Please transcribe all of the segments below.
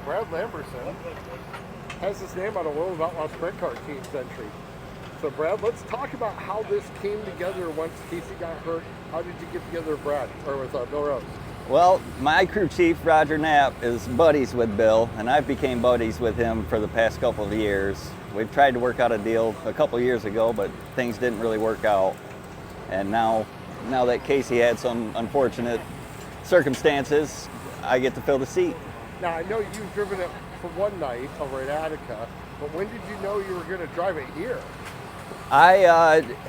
Brad Lamberson has his name on a World of Outlaw Sprint Car team's entry. So Brad, let's talk about how this came together once Casey got hurt. How did you get together with Brad, or with Bill Rose? Well, my crew chief, Roger Knapp, is buddies with Bill, and I became buddies with him for the past couple of years. We've tried to work out a deal a couple of years ago, but things didn't really work out. And now that Casey had some unfortunate circumstances, I get to fill the seat. Now, I know you've driven it for one night over at Attica, but when did you know you were going to drive it here?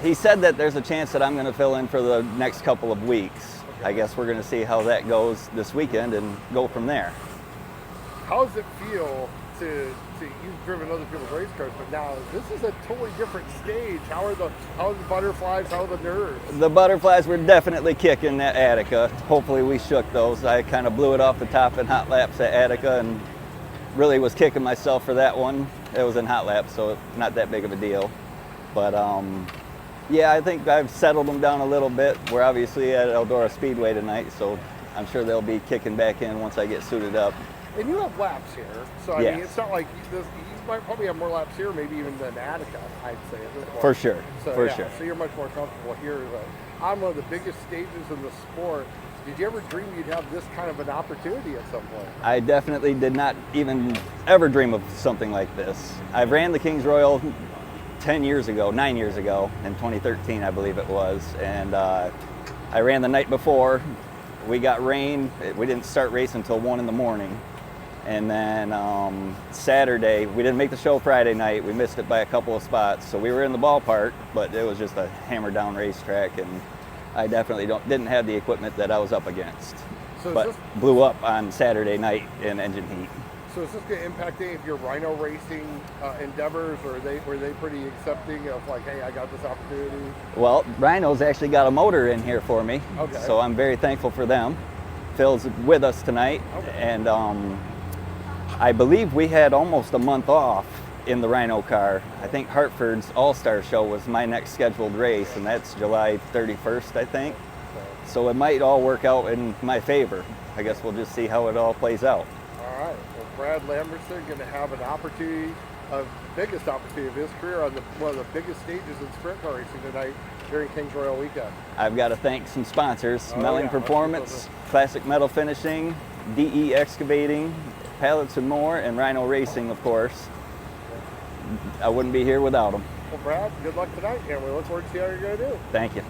He said that there's a chance that I'm going to fill in for the next couple of weeks. Okay. I guess we're going to see how that goes this weekend and go from there. How does it feel to you've driven other people's race cars, but now this is a totally different stage. How are the butterflies? How are the nerves? The butterflies were definitely kicking at Attica. Hopefully we shook those. I kind of blew it off the top in hot laps at Attica and really was kicking myself for that one. It was in hot laps, so not that big of a deal. But yeah, I think I've settled them down a little bit. We're obviously at Eldora Speedway tonight, so I'm sure they'll be kicking back in once I get suited up. And you have laps here, so I mean, it's not like you might probably have more laps here, maybe even than Attica, I'd say. At this point. For sure, so, for sure. So you're much more comfortable here. On one of the biggest stages in the sport. Did you ever dream you'd have this kind of an opportunity at some point? I definitely did not even ever dream of something like this. I ran the Kings Royal 9 years ago, in 2013, I believe it was, and I ran the night before. We got rain. We didn't start racing until 1 in the morning. And then Saturday, we didn't make the show Friday night. We missed it by a couple of spots. So we were in the ballpark, but it was just a hammer down racetrack, and I definitely didn't have the equipment that I was up against. So but blew up on Saturday night in engine heat. So is this going to impact any of your Rhino racing endeavors, or were they pretty accepting of like, hey, I got this opportunity? Well, Rhino's actually got a motor in here for me, okay. So I'm very thankful for them. Phil's with us tonight, okay. And I believe we had almost a month off in the Rhino car. I think Hartford's All-Star Show was my next scheduled race, and that's July 31st, I think. Okay. So it might all work out in my favor. I guess we'll just see how it all plays out. All right. Well, Brad Lamberson going to have an opportunity, the biggest opportunity of his career on one of the biggest stages in sprint car racing tonight during Kings Royal weekend. I've got to thank some sponsors: Melling Performance, Classic Metal Finishing, DE Excavating, Pallets and More, and Rhino Racing, of course. I wouldn't be here without them. Well, Brad, good luck tonight, and we look forward to see how you're going to do. Thank you.